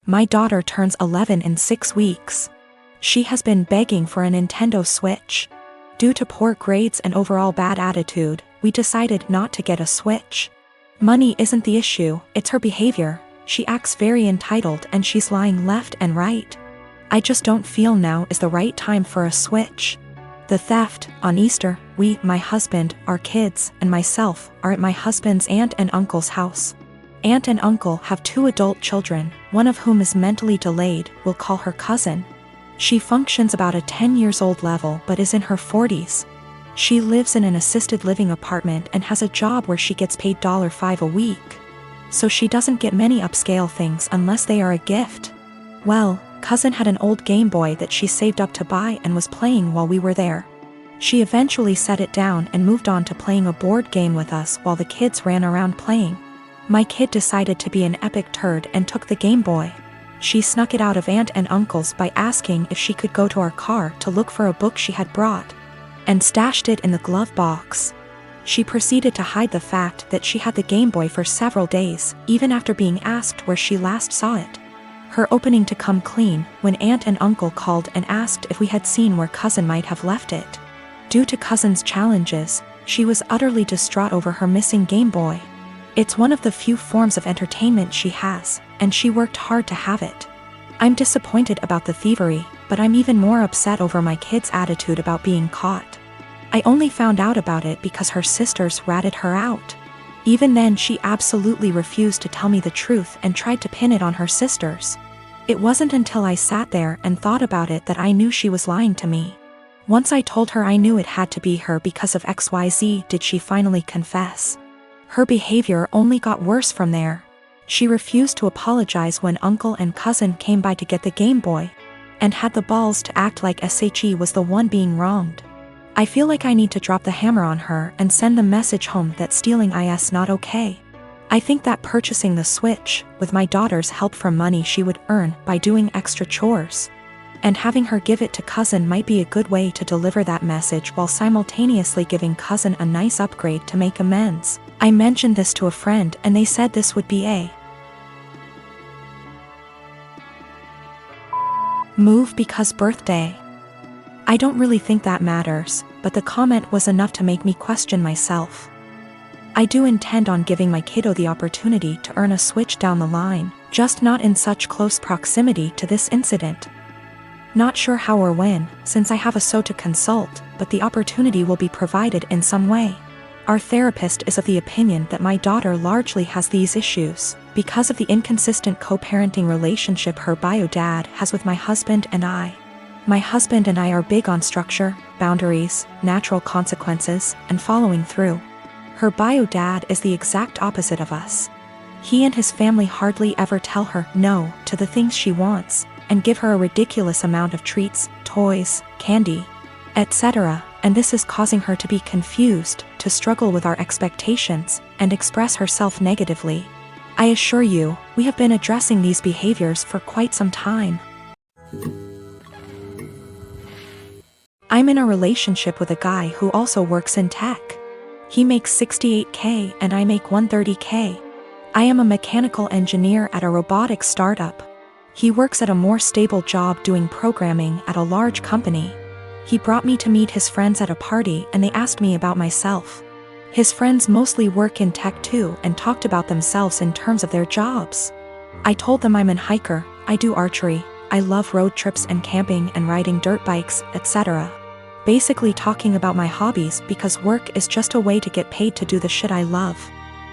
My daughter turns 11 in 6 weeks. She has been begging for a Nintendo Switch. Due to poor grades and overall bad attitude, we decided not to get a Switch. Money isn't the issue, it's her behavior. She acts very entitled and she's lying left and right. I just don't feel now is the right time for a Switch. The theft, on Easter, we, my husband, our kids, and myself, are at my husband's aunt and uncle's house. Aunt and uncle have 2 adult children, one of whom is mentally delayed, we'll call her cousin. She functions about a 10 years old level but is in her 40s. She lives in an assisted living apartment and has a job where she gets paid $5 a week. So she doesn't get many upscale things unless they are a gift. Well, cousin had an old Game Boy that she saved up to buy and was playing while we were there. She eventually set it down and moved on to playing a board game with us while the kids ran around playing. My kid decided to be an epic turd and took the Game Boy. She snuck it out of aunt and uncle's by asking if she could go to our car to look for a book she had brought, and stashed it in the glove box. She proceeded to hide the fact that she had the Game Boy for several days, even after being asked where she last saw it. Her opening to come clean when aunt and uncle called and asked if we had seen where cousin might have left it. Due to cousin's challenges, she was utterly distraught over her missing Game Boy. It's one of the few forms of entertainment she has, and she worked hard to have it. I'm disappointed about the thievery, but I'm even more upset over my kid's attitude about being caught. I only found out about it because her sisters ratted her out. Even then she absolutely refused to tell me the truth and tried to pin it on her sisters. It wasn't until I sat there and thought about it that I knew she was lying to me. Once I told her I knew it had to be her because of XYZ did she finally confess. Her behavior only got worse from there. She refused to apologize when uncle and cousin came by to get the Game Boy, and had the balls to act like SHE was the one being wronged. I feel like I need to drop the hammer on her and send the message home that stealing is not okay. I think that purchasing the Switch, with my daughter's help from money she would earn by doing extra chores, and having her give it to cousin might be a good way to deliver that message while simultaneously giving cousin a nice upgrade to make amends. I mentioned this to a friend and they said this would be a move because birthday. I don't really think that matters, but the comment was enough to make me question myself. I do intend on giving my kiddo the opportunity to earn a Switch down the line, just not in such close proximity to this incident. Not sure how or when, since I have a SO to consult, but the opportunity will be provided in some way. Our therapist is of the opinion that my daughter largely has these issues because of the inconsistent co-parenting relationship her bio dad has with my husband and I. My husband and I are big on structure, boundaries, natural consequences, and following through. Her bio dad is the exact opposite of us. He and his family hardly ever tell her no to the things she wants, and give her a ridiculous amount of treats, toys, candy, etc., and this is causing her to be confused, to struggle with our expectations, and express herself negatively. I assure you, we have been addressing these behaviors for quite some time. I'm in a relationship with a guy who also works in tech. He makes $68K and I make $130K. I am a mechanical engineer at a robotics startup. He works at a more stable job doing programming at a large company. He brought me to meet his friends at a party and they asked me about myself. His friends mostly work in tech too and talked about themselves in terms of their jobs. I told them I'm an hiker, I do archery, I love road trips and camping and riding dirt bikes, etc. Basically talking about my hobbies because work is just a way to get paid to do the shit I love.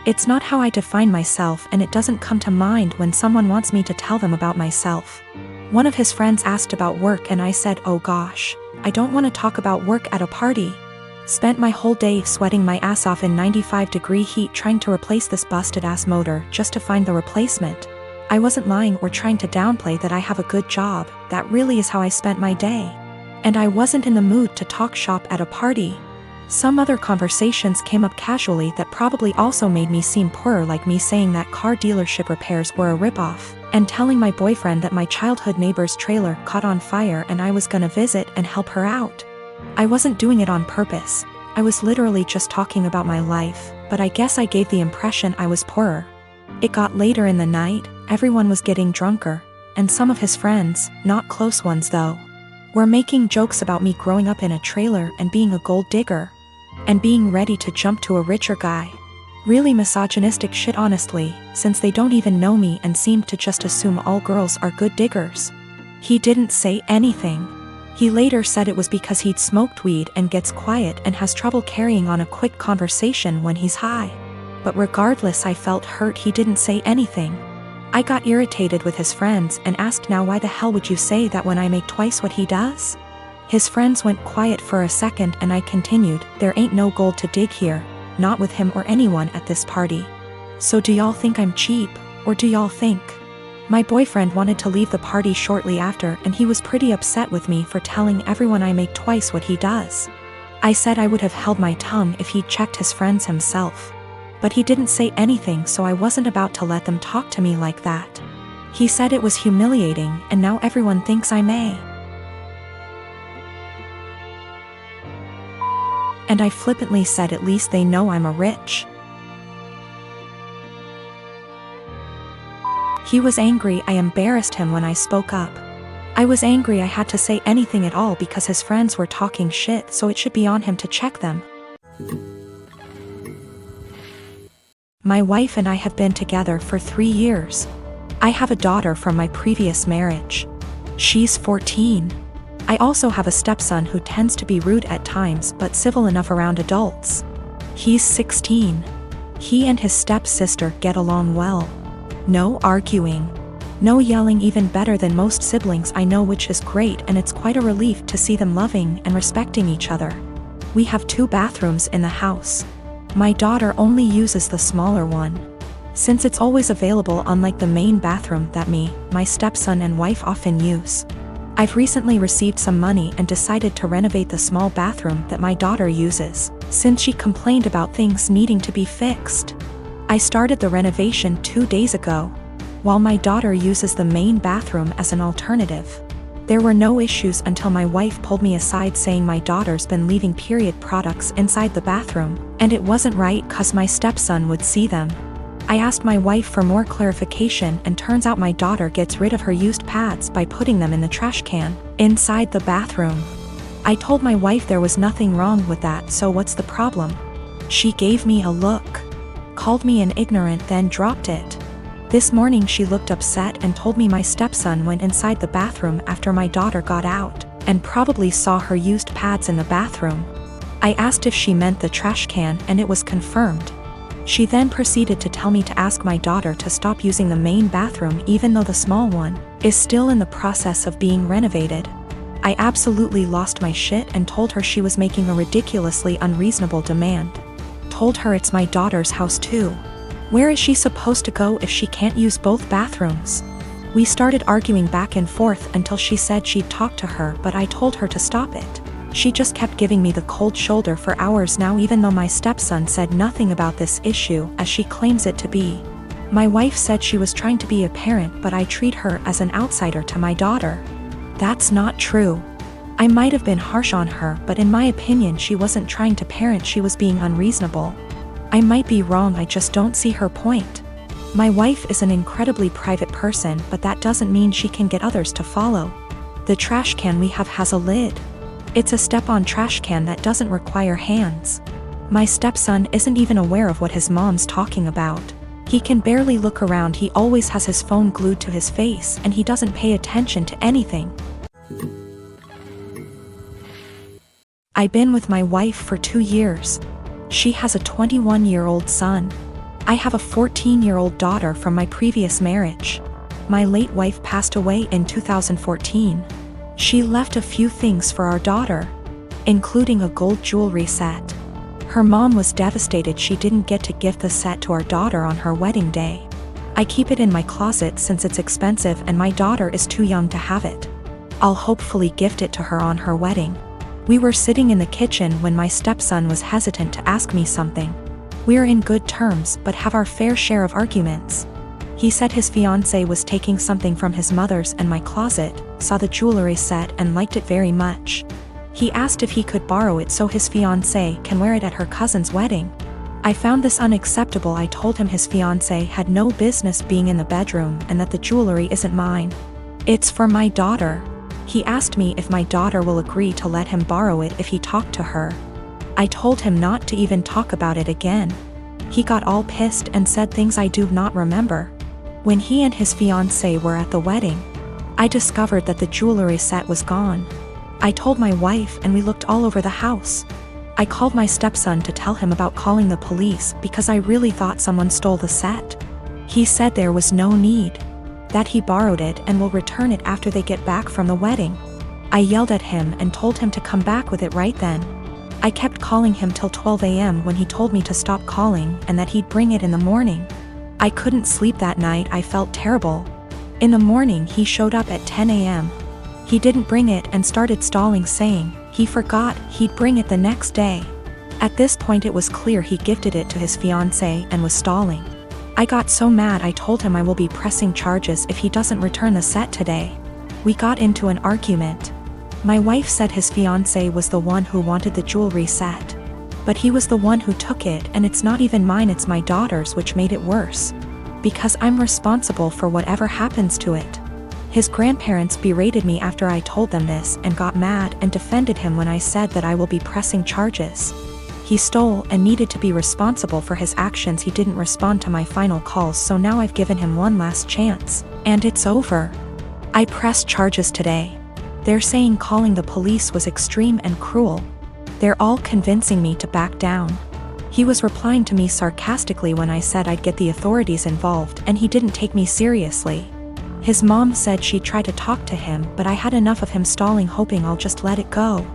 It's not how I define myself and it doesn't come to mind when someone wants me to tell them about myself. One of his friends asked about work and I said, oh gosh, I don't want to talk about work at a party. Spent my whole day sweating my ass off in 95-degree heat trying to replace this busted ass motor just to find the replacement. I wasn't lying or trying to downplay that I have a good job, that really is how I spent my day. And I wasn't in the mood to talk shop at a party. Some other conversations came up casually that probably also made me seem poorer, like me saying that car dealership repairs were a ripoff, and telling my boyfriend that my childhood neighbor's trailer caught on fire and I was gonna visit and help her out. I wasn't doing it on purpose, I was literally just talking about my life, but I guess I gave the impression I was poorer. It got later in the night, everyone was getting drunker, and some of his friends, not close ones though, were making jokes about me growing up in a trailer and being a gold digger, and being ready to jump to a richer guy. Really misogynistic shit honestly, since they don't even know me and seem to just assume all girls are good diggers. He didn't say anything. He later said it was because he'd smoked weed and gets quiet and has trouble carrying on a quick conversation when he's high. But regardless, I felt hurt he didn't say anything. I got irritated with his friends and asked, now why the hell would you say that when I make twice what he does? His friends went quiet for a second and I continued, there ain't no gold to dig here, not with him or anyone at this party. So do y'all think I'm cheap, or do y'all think? My boyfriend wanted to leave the party shortly after and he was pretty upset with me for telling everyone I make twice what he does. I said I would have held my tongue if he'd checked his friends himself. But he didn't say anything, so I wasn't about to let them talk to me like that. He said it was humiliating and now everyone thinks I'm a. And I flippantly said at least they know I'm a rich. He was angry. I embarrassed him when I spoke up. I was angry I had to say anything at all because his friends were talking shit, so it should be on him to check them. My wife and I have been together for 3 years. I have a daughter from my previous marriage. She's 14. I also have a stepson who tends to be rude at times but civil enough around adults. He's 16. He and his stepsister get along well. No arguing. No yelling, even better than most siblings I know, which is great, and it's quite a relief to see them loving and respecting each other. We have 2 bathrooms in the house. My daughter only uses the smaller one, since it's always available, unlike the main bathroom that me, my stepson and wife often use. I've recently received some money and decided to renovate the small bathroom that my daughter uses, since she complained about things needing to be fixed. I started the renovation 2 days ago, while my daughter uses the main bathroom as an alternative. There were no issues until my wife pulled me aside saying my daughter's been leaving period products inside the bathroom, and it wasn't right cause my stepson would see them. I asked my wife for more clarification and turns out my daughter gets rid of her used pads by putting them in the trash can inside the bathroom. I told my wife there was nothing wrong with that, so what's the problem? She gave me a look, called me an ignorant, then dropped it. This morning she looked upset and told me my stepson went inside the bathroom after my daughter got out, and probably saw her used pads in the bathroom. I asked if she meant the trash can and it was confirmed. She then proceeded to tell me to ask my daughter to stop using the main bathroom even though the small one is still in the process of being renovated. I absolutely lost my shit and told her she was making a ridiculously unreasonable demand. Told her it's my daughter's house too. Where is she supposed to go if she can't use both bathrooms? We started arguing back and forth until she said she'd talk to her, but I told her to stop it. She just kept giving me the cold shoulder for hours now, even though my stepson said nothing about this issue as she claims it to be. My wife said she was trying to be a parent, but I treat her as an outsider to my daughter. That's not true. I might have been harsh on her, but in my opinion she wasn't trying to parent, she was being unreasonable. I might be wrong, I just don't see her point. My wife is an incredibly private person, but that doesn't mean she can get others to follow. The trash can we have has a lid. It's a step-on trash can that doesn't require hands. My stepson isn't even aware of what his mom's talking about. He can barely look around, he always has his phone glued to his face and he doesn't pay attention to anything. I've been with my wife for 2 years. She has a 21-year-old son. I have a 14-year-old daughter from my previous marriage. My late wife passed away in 2014. She left a few things for our daughter, including a gold jewelry set. Her mom was devastated she didn't get to gift the set to our daughter on her wedding day. I keep it in my closet since it's expensive and my daughter is too young to have it. I'll hopefully gift it to her on her wedding. We were sitting in the kitchen when my stepson was hesitant to ask me something. We're in good terms but have our fair share of arguments. He said his fiancée was taking something from his mother's and my closet, saw the jewelry set and liked it very much. He asked if he could borrow it so his fiancée can wear it at her cousin's wedding. I found this unacceptable. I told him his fiancée had no business being in the bedroom and that the jewelry isn't mine. It's for my daughter. He asked me if my daughter will agree to let him borrow it if he talked to her. I told him not to even talk about it again. He got all pissed and said things I do not remember. When he and his fiancée were at the wedding, I discovered that the jewelry set was gone. I told my wife and we looked all over the house. I called my stepson to tell him about calling the police because I really thought someone stole the set. He said there was no need, that he borrowed it and will return it after they get back from the wedding. I yelled at him and told him to come back with it right then. I kept calling him till 12 a.m. when he told me to stop calling and that he'd bring it in the morning. I couldn't sleep that night. I felt terrible. In the morning he showed up at 10 a.m. He didn't bring it and started stalling, saying he forgot he'd bring it the next day. At this point it was clear he gifted it to his fiancée and was stalling. I got so mad I told him I will be pressing charges if he doesn't return the set today. We got into an argument. My wife said his fiancée was the one who wanted the jewelry set. But he was the one who took it and it's not even mine, it's my daughter's, which made it worse. Because I'm responsible for whatever happens to it. His grandparents berated me after I told them this and got mad and defended him when I said that I will be pressing charges. He stole and needed to be responsible for his actions. He didn't respond to my final calls, so now I've given him one last chance, and it's over. I pressed charges today. They're saying calling the police was extreme and cruel. They're all convincing me to back down. He was replying to me sarcastically when I said I'd get the authorities involved, and he didn't take me seriously. His mom said she'd try to talk to him, but I had enough of him stalling, hoping I'll just let it go,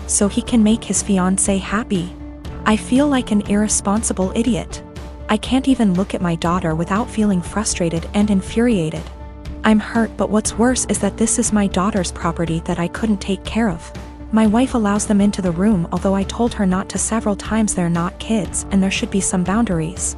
so he can make his fiancée happy. I feel like an irresponsible idiot. I can't even look at my daughter without feeling frustrated and infuriated. I'm hurt, but what's worse is that this is my daughter's property that I couldn't take care of. My wife allows them into the room, although I told her not to several times. They're not kids and there should be some boundaries.